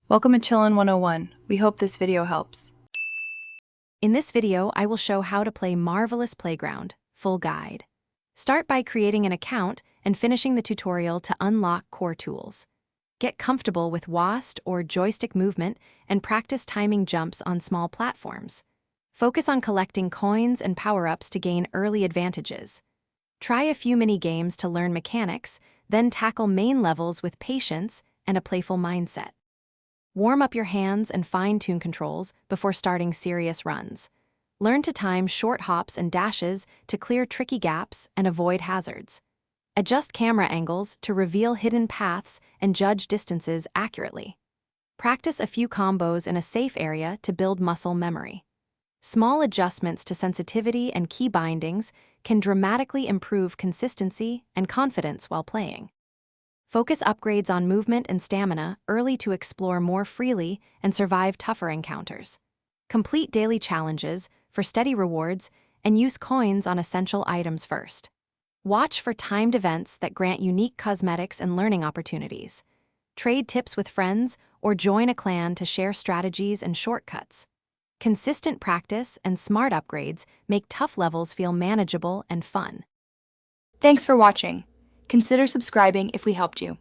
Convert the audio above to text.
Welcome to Chillin' 101. We hope this video helps. In this video, I will show how to play Marvellous Playground, full guide. Start by creating an account and finishing the tutorial to unlock core tools. Get comfortable with WASD or joystick movement and practice timing jumps on small platforms. Focus on collecting coins and power-ups to gain early advantages. Try a few mini-games to learn mechanics, then tackle main levels with patience and a playful mindset. Warm up your hands and fine-tune controls before starting serious runs. Learn to time short hops and dashes to clear tricky gaps and avoid hazards. Adjust camera angles to reveal hidden paths and judge distances accurately. Practice a few combos in a safe area to build muscle memory. Small adjustments to sensitivity and key bindings can dramatically improve consistency and confidence while playing. Focus upgrades on movement and stamina early to explore more freely and survive tougher encounters. Complete daily challenges for steady rewards and use coins on essential items first. Watch for timed events that grant unique cosmetics and learning opportunities. Trade tips with friends or join a clan to share strategies and shortcuts. Consistent practice and smart upgrades make tough levels feel manageable and fun. Thanks for watching. Consider subscribing if we helped you.